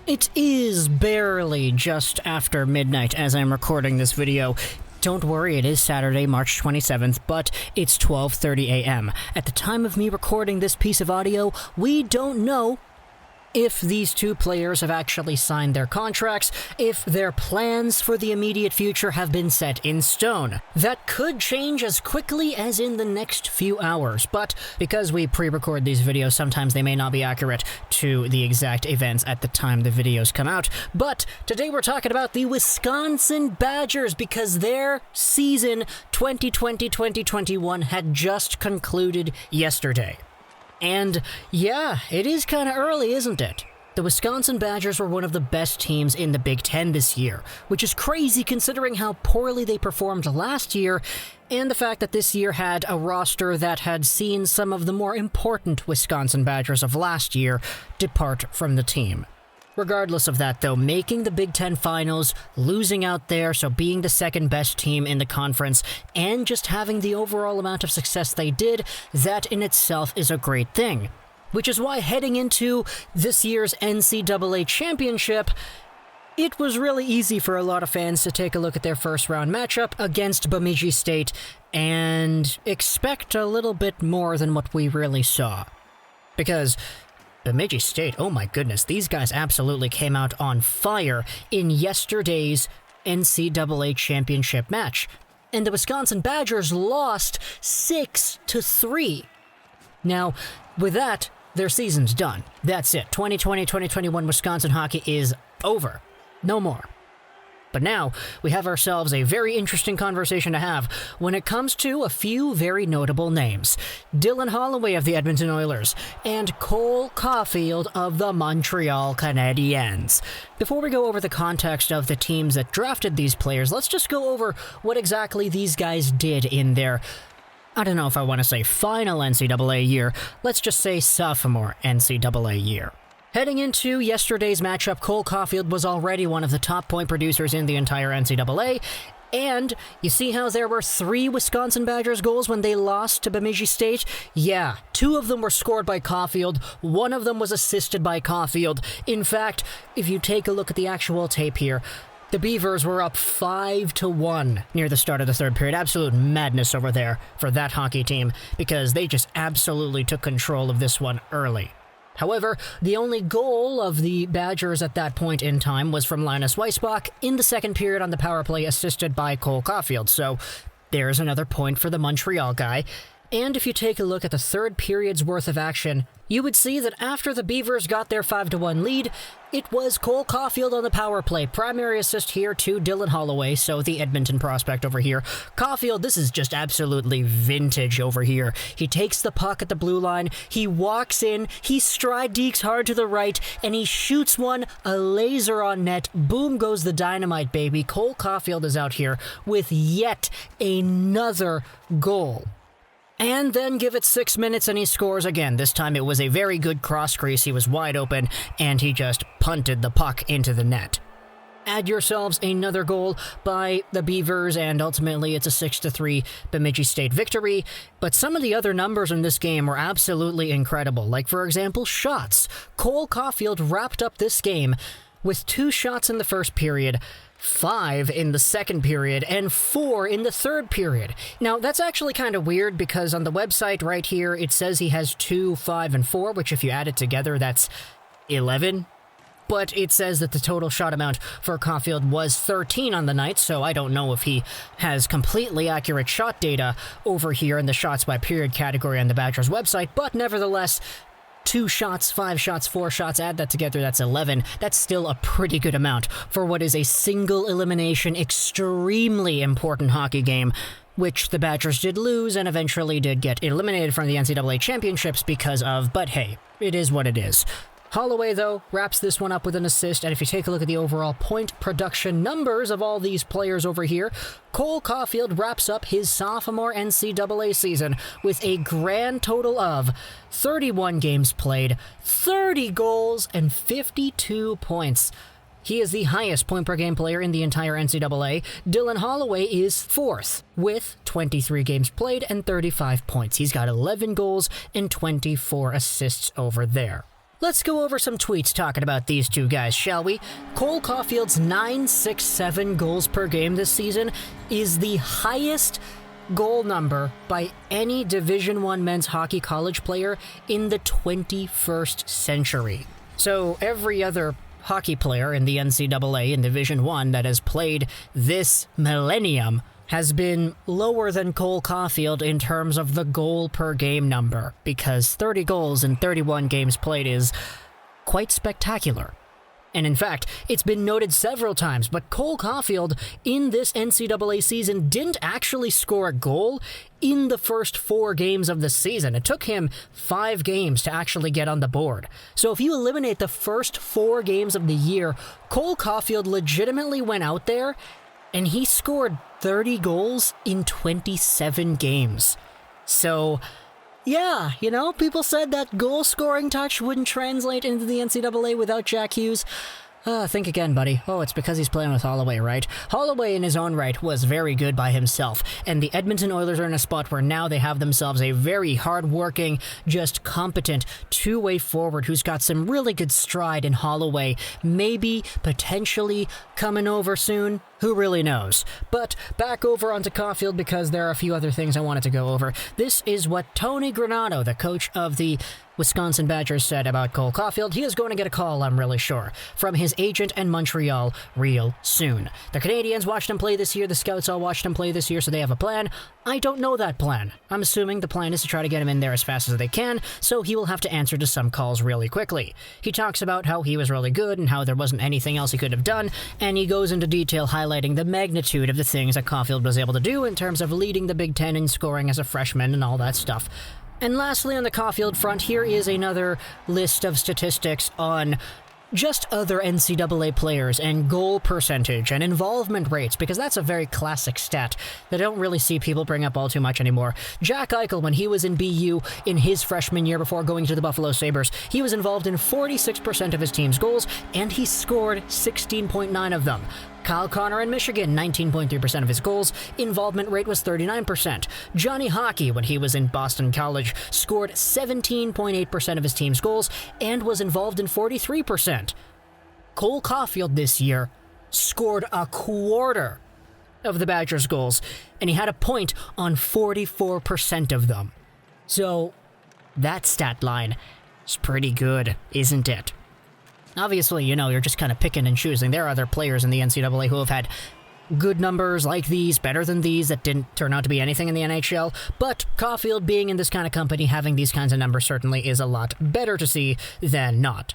It is barely just after midnight as I'm recording this video. Don't worry, it is Saturday, March 27th, but it's 12:30 a.m. At the time of me recording this piece of audio, we don't know if these two players have actually signed their contracts, if their plans for the immediate future have been set in stone. That could change as quickly as in the next few hours, but because we pre-record these videos, sometimes they may not be accurate to the exact events at the time the videos come out. But today we're talking about the Wisconsin Badgers because their season 2020-2021 had just concluded yesterday. And yeah, it is kind of early, isn't it? The Wisconsin Badgers were one of the best teams in the Big Ten this year, which is crazy considering how poorly they performed last year, and the fact that this year had a roster that had seen some of the more important Wisconsin Badgers of last year depart from the team. Regardless of that, though, making the Big Ten Finals, losing out there, so being the second best team in the conference, and just having the overall amount of success they did, that in itself is a great thing. Which is why heading into this year's NCAA Championship, it was really easy for a lot of fans to take a look at their first round matchup against Bemidji State and expect a little bit more than what we really saw. Because Bemidji State, oh my goodness, these guys absolutely came out on fire in yesterday's NCAA Championship match. And the Wisconsin Badgers lost 6-3. Now, with that, their season's done. That's it. 2020-2021 Wisconsin hockey is over. No more. But now, we have ourselves a very interesting conversation to have when it comes to a few very notable names. Dylan Holloway of the Edmonton Oilers and Cole Caufield of the Montreal Canadiens. Before we go over the context of the teams that drafted these players, let's just go over what exactly these guys did in their, I don't know if I want to say final NCAA year, let's just say sophomore NCAA year. Heading into yesterday's matchup, Cole Caufield was already one of the top point producers in the entire NCAA, and you see how there were 3 Wisconsin Badgers goals when they lost to Bemidji State? Yeah, 2 of them were scored by Caufield, 1 of them was assisted by Caufield. In fact, if you take a look at the actual tape here, the Beavers were up 5-1 near the start of the third period. Absolute madness over there for that hockey team because they just absolutely took control of this one early. However, the only goal of the Badgers at that point in time was from Linus Weissbach in the second period on the power play, assisted by Cole Caufield. So there's another point for the Montreal guy. And if you take a look at the third period's worth of action, you would see that after the Beavers got their 5-1 lead, it was Cole Caufield on the power play. Primary assist here to Dylan Holloway, so the Edmonton prospect over here. Caufield, this is just absolutely vintage over here. He takes the puck at the blue line, he walks in, he stride deeks hard to the right, and he shoots one, a laser on net. Boom goes the dynamite, baby. Cole Caufield is out here with yet another goal. And then give it 6 minutes and he scores again. This time it was a very good cross crease. He was wide open and he just punted the puck into the net. Add yourselves another goal by the Beavers and ultimately it's a 6-3 Bemidji State victory. But some of the other numbers in this game were absolutely incredible. Like for example, shots. Cole Caufield wrapped up this game with 2 shots in the first period, 5 in the second period, and 4 in the third period. Now, that's actually kind of weird because on the website right here, it says he has 2, 5, and 4, which if you add it together, that's 11. But it says that the total shot amount for Caufield was 13 on the night, so I don't know if he has completely accurate shot data over here in the shots by period category on the Badgers website, but nevertheless, 2 shots, 5 shots, 4 shots, add that together, that's 11. That's still a pretty good amount for what is a single elimination, extremely important hockey game, which the Badgers did lose and eventually did get eliminated from the NCAA Championships because of, but hey, it is what it is. Holloway, though, wraps this one up with an assist, and if you take a look at the overall point production numbers of all these players over here, Cole Caufield wraps up his sophomore NCAA season with a grand total of 31 games played, 30 goals, and 52 points. He is the highest point-per-game player in the entire NCAA. Dylan Holloway is 4th with 23 games played and 35 points. He's got 11 goals and 24 assists over there. Let's go over some tweets talking about these two guys, shall we? Cole Caufield's 9.67 goals per game this season is the highest goal number by any Division I men's hockey college player in the 21st century. So every other hockey player in the NCAA in Division I that has played this millennium has been lower than Cole Caufield in terms of the goal per game number, because 30 goals in 31 games played is quite spectacular. And in fact, it's been noted several times, but Cole Caufield in this NCAA season didn't actually score a goal in the first 4 games of the season. It took him 5 games to actually get on the board. So if you eliminate the first 4 games of the year, Cole Caufield legitimately went out there and he scored 30 goals in 27 games. So, yeah, people said that goal-scoring touch wouldn't translate into the NCAA without Jack Hughes. Think again, buddy. Oh, it's because he's playing with Holloway, right? Holloway in his own right was very good by himself, and the Edmonton Oilers are in a spot where now they have themselves a very hard-working, just competent two-way forward who's got some really good stride in Holloway, maybe, potentially, coming over soon. Who really knows? But back over onto Caufield because there are a few other things I wanted to go over. This is what Tony Granato, the coach of the Wisconsin Badgers, said about Cole Caufield. He is going to get a call, I'm really sure, from his agent in Montreal real soon. The Canadiens watched him play this year. The scouts all watched him play this year, so they have a plan. I don't know that plan. I'm assuming the plan is to try to get him in there as fast as they can, so he will have to answer to some calls really quickly. He talks about how he was really good and how there wasn't anything else he could have done, and he goes into detail highlighting the magnitude of the things that Caufield was able to do in terms of leading the Big Ten in scoring as a freshman and all that stuff. And lastly, on the Caufield front, here is another list of statistics on just other NCAA players and goal percentage and involvement rates, because that's a very classic stat that I don't really see people bring up all too much anymore. Jack Eichel, when he was in BU in his freshman year before going to the Buffalo Sabres, he was involved in 46% of his team's goals, and he scored 16.9 of them. Kyle Connor in Michigan, 19.3% of his goals, involvement rate was 39%. Johnny Hockey, when he was in Boston College, scored 17.8% of his team's goals and was involved in 43%. Cole Caufield this year scored a quarter of the Badgers' goals, and he had a point on 44% of them. So, that stat line is pretty good, isn't it? Obviously, you're just kind of picking and choosing. There are other players in the NCAA who have had good numbers like these, better than these, that didn't turn out to be anything in the NHL, but Caufield being in this kind of company, having these kinds of numbers certainly is a lot better to see than not.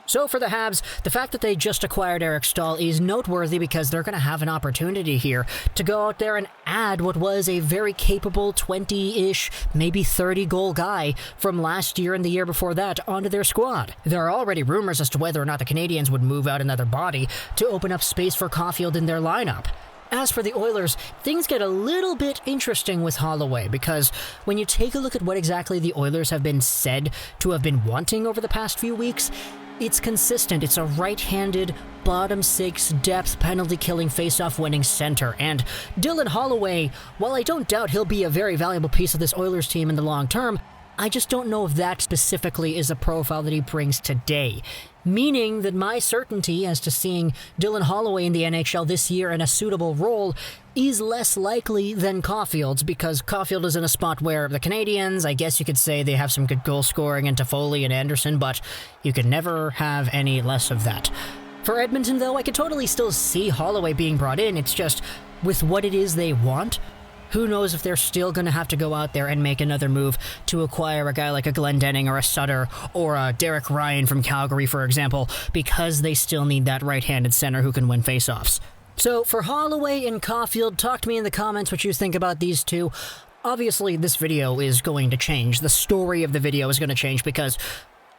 So for the Habs, the fact that they just acquired Eric Staal is noteworthy because they're going to have an opportunity here to go out there and add what was a very capable 20-ish, maybe 30-goal guy from last year and the year before that onto their squad. There are already rumors as to whether or not the Canadiens would move out another body to open up space for Caufield in their lineup. As for the Oilers, things get a little bit interesting with Holloway, because when you take a look at what exactly the Oilers have been said to have been wanting over the past few weeks, it's consistent. It's a right-handed, bottom-six, depth, penalty-killing, face-off winning center. And Dylan Holloway, while I don't doubt he'll be a very valuable piece of this Oilers team in the long term, I just don't know if that specifically is a profile that he brings today. Meaning that my certainty as to seeing Dylan Holloway in the NHL this year in a suitable role is less likely than Caufield's, because Caufield is in a spot where the Canadiens, I guess you could say they have some good goal scoring in Toffoli and Anderson, but you could never have any less of that. For Edmonton, though, I could totally still see Holloway being brought in. It's just, with what it is they want, who knows if they're still going to have to go out there and make another move to acquire a guy like a Glendening or a Sutter or a Derek Ryan from Calgary, for example, because they still need that right-handed center who can win faceoffs. So for Holloway and Caufield, talk to me in the comments what you think about these two. Obviously, this video is going to change. The story of the video is going to change because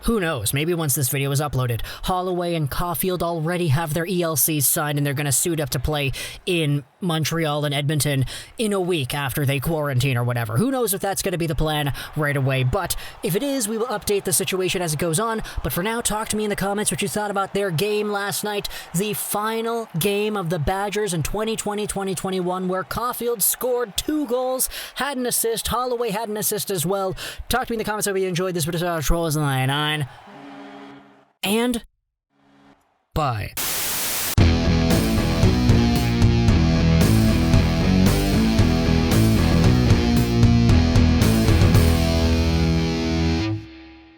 who knows, maybe once this video is uploaded, Holloway and Caufield already have their ELCs signed and they're going to suit up to play in Montreal and Edmonton in a week after they quarantine or whatever. Who knows if that's going to be the plan right away, but if it is, we will update the situation as it goes on. But for now, talk to me in the comments what you thought about their game last night, the final game of the Badgers in 2020-2021, where Caufield scored 2 goals, had an assist, Holloway had an assist as well. Talk to me in the comments if you enjoyed this video. Trolls 99. and bye.